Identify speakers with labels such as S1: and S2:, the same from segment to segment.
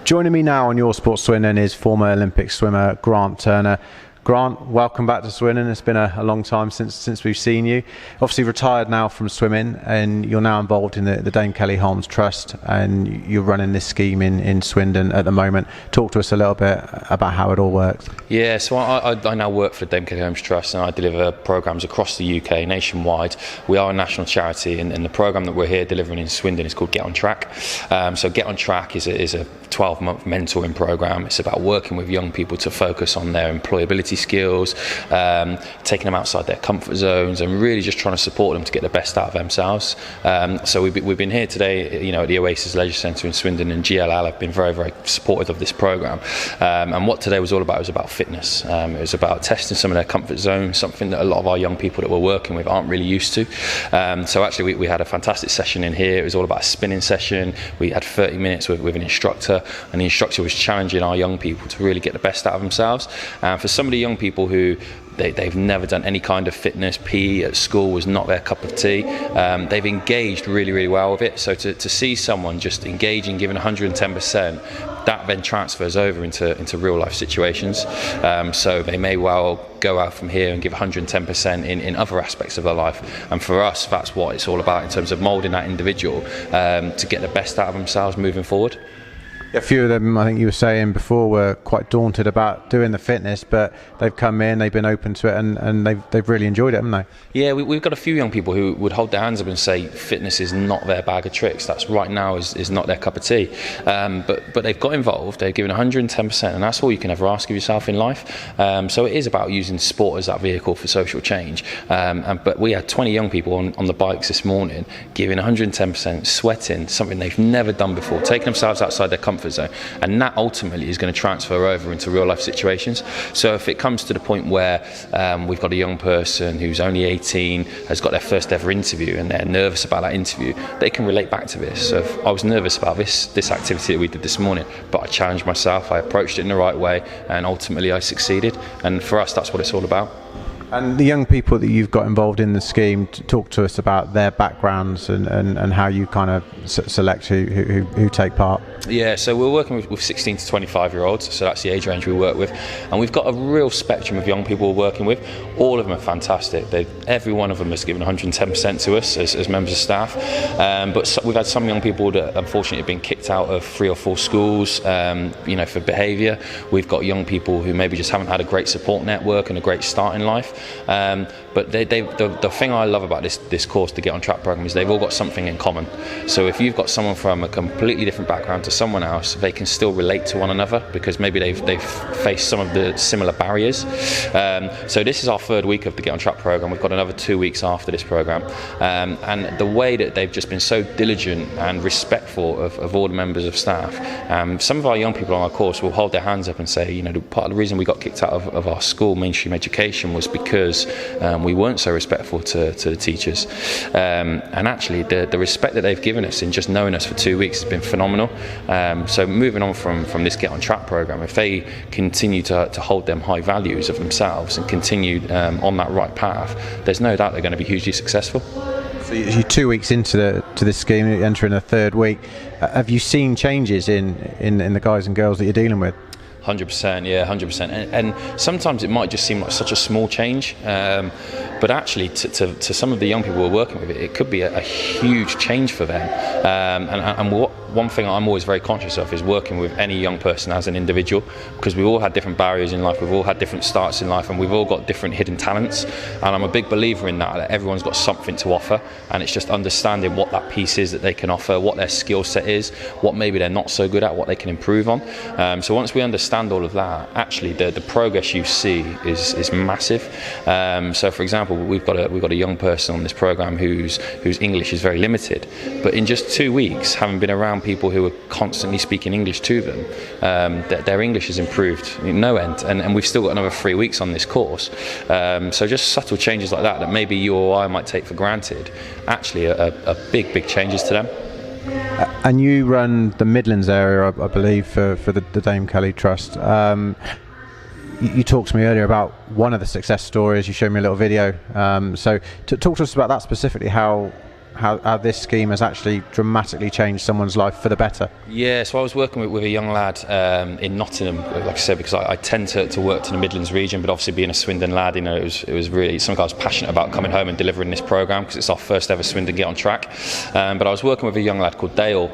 S1: Joining me now on Your Sport Swindon is former Olympic swimmer Grant Turner. Grant, welcome back to Swindon. It's been a long time since we've seen you. Obviously retired now from swimming, and you're now involved in the Dame Kelly Holmes Trust, and you're running this scheme in Swindon at the moment. Talk to us a little bit about how it all works.
S2: Yeah, so I now work for the Dame Kelly Holmes Trust, and I deliver programmes across the UK, nationwide. We are a national charity, and the programme that we're here delivering in Swindon is called Get On Track. So Get On Track is a 12-month mentoring programme. It's about working with young people to focus on their employability skills, taking them outside their comfort zones, and really just trying to support them to get the best out of themselves. So we've been here today, at the Oasis Leisure Centre in Swindon, and GLL have been very, very supportive of this programme. And what today was all about was about fitness. It was about testing some of their comfort zones, something that a lot of our young people that we're working with aren't really used to. So actually we had a fantastic session in here. It was all about a spinning session. We had 30 minutes with an instructor, and the instructor was challenging our young people to really get the best out of themselves. For some of the young people who they've never done any kind of fitness, PE at school was not their cup of tea, they've engaged really, really well with it. So to see someone just engaging, giving 110%, that then transfers over into real life situations. So they may well go out from here and give 110% in other aspects of their life. And for us, that's what it's all about in terms of moulding that individual to get the best out of themselves moving forward.
S1: A few of them, I think you were saying before, were quite daunted about doing the fitness, but they've come in, they've been open to it, and they've really enjoyed it, haven't they? Yeah,
S2: we've got a few young people who would hold their hands up and say fitness is not their bag of tricks. That's right now is not their cup of tea. But they've got involved, they've given 110%, and that's all you can ever ask of yourself in life. So it is about using sport as that vehicle for social change. But we had 20 young people on the bikes this morning, giving 110%, sweating, something they've never done before, taking themselves outside their comfort zone, and that ultimately is going to transfer over into real life situations. So if it comes to the point where we've got a young person who's only 18, has got their first ever interview, and they're nervous about that interview, they can relate back to this. So if I was nervous about this activity that we did this morning, but I challenged myself, I approached it in the right way, and ultimately I succeeded. And for us, that's what it's all about.
S1: And the young people that you've got involved in the scheme, talk to us about their backgrounds and how you kind of select who take part.
S2: Yeah, so we're working with 16 to 25 year olds, so that's the age range we work with, and we've got a real spectrum of young people we're working with. All of them are fantastic. Every one of them has given 110% to us as members of staff, but we've had some young people that unfortunately have been kicked out of 3 or 4 schools for behaviour. We've got young people who maybe just haven't had a great support network and a great start in life. But the thing I love about this course, the Get On Track programme, is they've all got something in common. So if you've got someone from a completely different background to someone else, they can still relate to one another because maybe they've faced some of the similar barriers. So this is our 3rd week of the Get On Track programme. We've got another 2 weeks after this programme, and the way that they've just been so diligent and respectful of all the members of staff. Some of our young people on our course will hold their hands up and say, part of the reason we got kicked out of our school, mainstream education, was because we weren't so respectful to the teachers. And actually the respect that they've given us in just knowing us for 2 weeks has been phenomenal. So moving on from this Get On Track programme, if they continue to hold them high values of themselves and continue on that right path, there's no doubt they're going to be hugely successful.
S1: So you're 2 weeks into this scheme, you're entering a 3rd week. Have you seen changes in the guys and girls that you're dealing with?
S2: 100%, yeah, 100%. And sometimes it might just seem like such a small change, but actually to some of the young people we're working with, it could be a huge change for them. And one thing I'm always very conscious of is working with any young person as an individual, because we've all had different barriers in life, we've all had different starts in life, and we've all got different hidden talents. And I'm a big believer in that everyone's got something to offer, and it's just understanding what that piece is that they can offer, what their skill set is, what maybe they're not so good at, what they can improve on. So once we understand all of that, actually the progress you see is massive. So for example, we've got a young person on this program whose English is very limited, but in just 2 weeks, having been around people who are constantly speaking English to them, their English has improved no end, and we've still got another 3 weeks on this course. So just subtle changes like that maybe you or I might take for granted, actually are big changes to them.
S1: And you run the Midlands area, I believe, for the Dame Kelly Trust. You talked to me earlier about one of the success stories. You showed me a little video. So talk to us about that specifically, how how this scheme has actually dramatically changed someone's life for the better?
S2: Yeah, so I was working with a young lad in Nottingham, like I said, because I tend to work in the Midlands region, but obviously being a Swindon lad, you know, it was really something I was passionate about, coming home and delivering this programme, because it's our first ever Swindon Get on Track. But I was working with a young lad called Dale,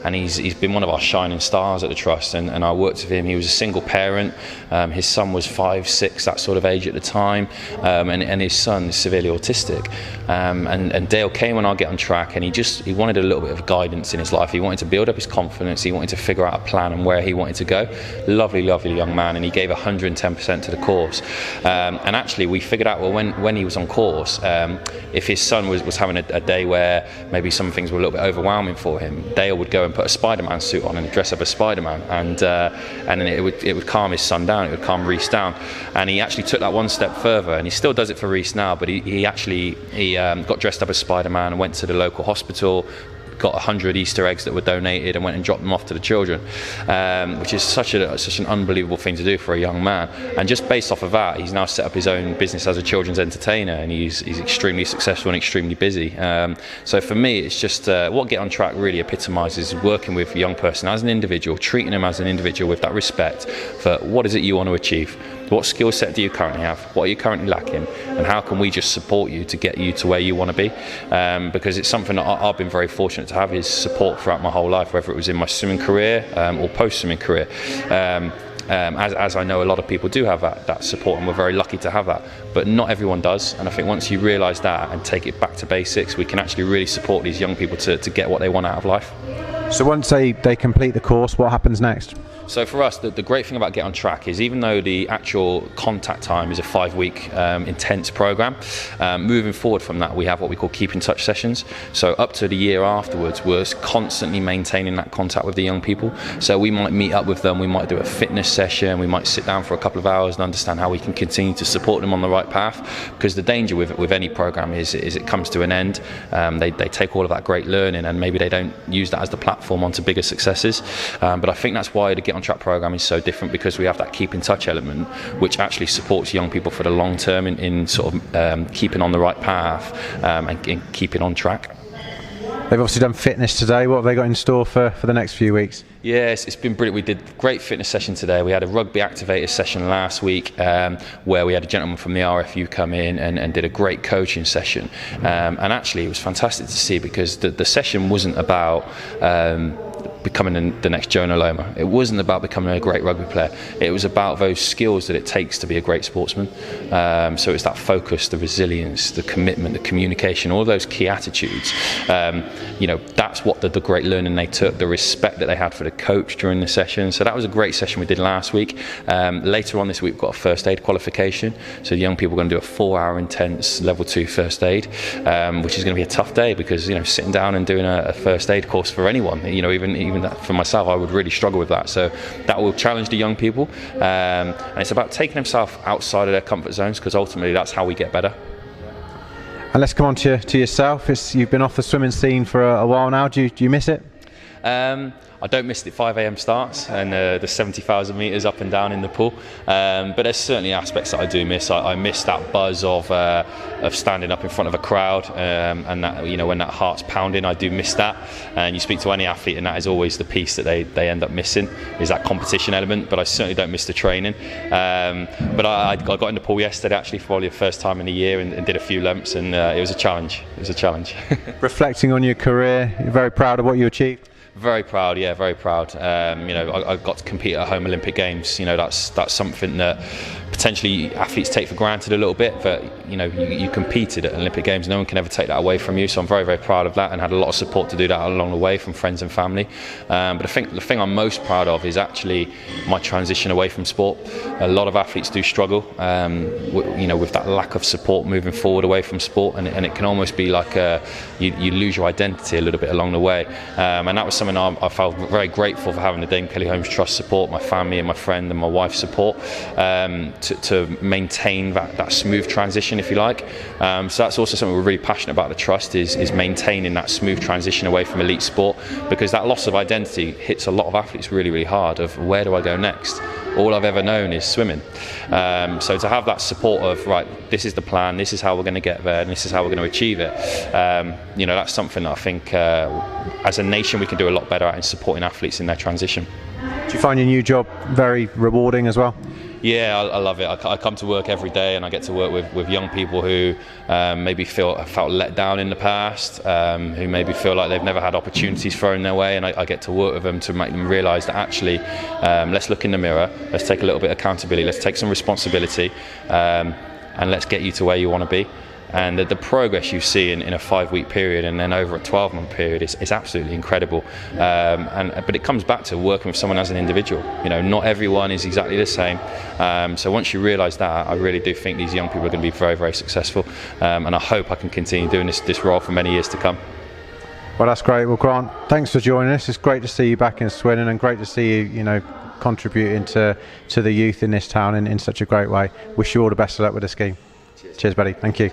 S2: and he's been one of our shining stars at the Trust, and I worked with him. He was a single parent. His son was 5, 6, that sort of age at the time, and his son is severely autistic. And Dale came on our Get on Track, and he wanted a little bit of guidance in his life. He wanted to build up his confidence. He wanted to figure out a plan and where he wanted to go. Lovely young man, and he gave 110% to the course. And actually, we figured out, well, when he was on course, if his son was having a day where maybe some things were a little bit overwhelming for him, Dale would go and put a Spider-Man suit on and dress up as Spider-Man, and then it would calm his son down. It would calm Reese down, and he actually took that one step further, and he still does it for Reese now. But he got dressed up as Spider-Man and went to the local hospital, got 100 Easter eggs that were donated, and went and dropped them off to the children, which is such an unbelievable thing to do for a young man. And just based off of that, he's now set up his own business as a children's entertainer, and he's extremely successful and extremely busy. So for me, it's just what Get on Track really epitomises working with a young person as an individual, treating them as an individual with that respect for what is it you want to achieve. What skill set do you currently have? What are you currently lacking? And how can we just support you to get you to where you want to be? Because it's something that I've been very fortunate to have, is support throughout my whole life, whether it was in my swimming career or post-swimming career. As I know a lot of people do have that support, and we're very lucky to have that. But not everyone does, and I think once you realise that and take it back to basics, we can actually really support these young people to get what they want out of life.
S1: So once they complete the course, what happens next?
S2: So for us, the great thing about Get on Track is, even though the actual contact time is a 5-week intense program, moving forward from that, we have what we call keep in touch sessions. So up to the year afterwards, we're constantly maintaining that contact with the young people. So we might meet up with them, we might do a fitness session, we might sit down for a couple of hours and understand how we can continue to support them on the right path. Because the danger with any program is it comes to an end. They take all of that great learning, and maybe they don't use that as the platform onto bigger successes. But I think that's why the Get on Track program is so different, because we have that keep in touch element, which actually supports young people for the long term in sort of keeping on the right path and keeping on track.
S1: They've obviously done fitness today. What have they got in store for the next few weeks?
S2: Yes, it's been brilliant. We did a great fitness session today. We had a rugby activator session last week where we had a gentleman from the RFU come in and did a great coaching session. And actually it was fantastic to see, because the session wasn't about becoming the next Jonah Loma. It wasn't about becoming a great rugby player. It was about those skills that it takes to be a great sportsman. So it's that focus, the resilience, the commitment, the communication, all those key attitudes. That's what the great learning they took, the respect that they had for the coach during the session. So that was a great session we did last week. Later on this week, we've got a first aid qualification. So the young people are going to do a 4-hour intense level 2 first aid, which is going to be a tough day, because sitting down and doing a first aid course for anyone, even that for myself, I would really struggle with that. So that will challenge the young people, and it's about taking themselves outside of their comfort zones, because ultimately that's how we get better.
S1: And let's come on to yourself. You've been off the swimming scene for a while now. Do you miss it?
S2: I don't miss the 5 a.m. starts and the 70,000 metres up and down in the pool, but there's certainly aspects that I do miss. I miss that buzz of standing up in front of a crowd, and that, when that heart's pounding, I do miss that. And you speak to any athlete, and that is always the piece that they end up missing, is that competition element. But I certainly don't miss the training. But I got in the pool yesterday, actually, for probably the first time in a year, and did a few lumps, and it was a challenge.
S1: Reflecting on your career, you're very proud of what you achieved?
S2: Very proud, yeah, very proud. I got to compete at home Olympic Games. That's something that potentially athletes take for granted a little bit, but you competed at Olympic Games. No one can ever take that away from you. So I'm very, very proud of that, and had a lot of support to do that along the way from friends and family. But I think the thing I'm most proud of is actually my transition away from sport. A lot of athletes do struggle, with that lack of support moving forward away from sport, and it can almost be like you lose your identity a little bit along the way. And that was something I felt very grateful for having the Dame Kelly Holmes Trust support, my family and my friend and my wife's support, to maintain that smooth transition, if you like. So that's also something we're really passionate about. The Trust is maintaining that smooth transition away from elite sport, because that loss of identity hits a lot of athletes really, really hard. Of where do I go next? All I've ever known is swimming. So to have that support of, right, this is the plan, this is how we're going to get there, and this is how we're going to achieve it, that's something that I think as a nation we can do a lot better at in supporting athletes in their transition.
S1: Do you find your new job very rewarding as well?
S2: Yeah, I love it. I come to work every day and I get to work with young people who maybe felt let down in the past, who maybe feel like they've never had opportunities thrown their way, and I get to work with them to make them realise that actually, let's look in the mirror, let's take a little bit of accountability, let's take some responsibility, and let's get you to where you want to be. And the progress you see in a 5-week period and then over a 12-month period is absolutely incredible. But it comes back to working with someone as an individual. Not everyone is exactly the same. So once you realise that, I really do think these young people are going to be very, very successful. And I hope I can continue doing this role for many years to come.
S1: Well, that's great. Well, Grant, thanks for joining us. It's great to see you back in Swindon, and great to see you, contributing to the youth in this town in such a great way. Wish you all the best of luck with the scheme. Cheers, buddy. Thank you.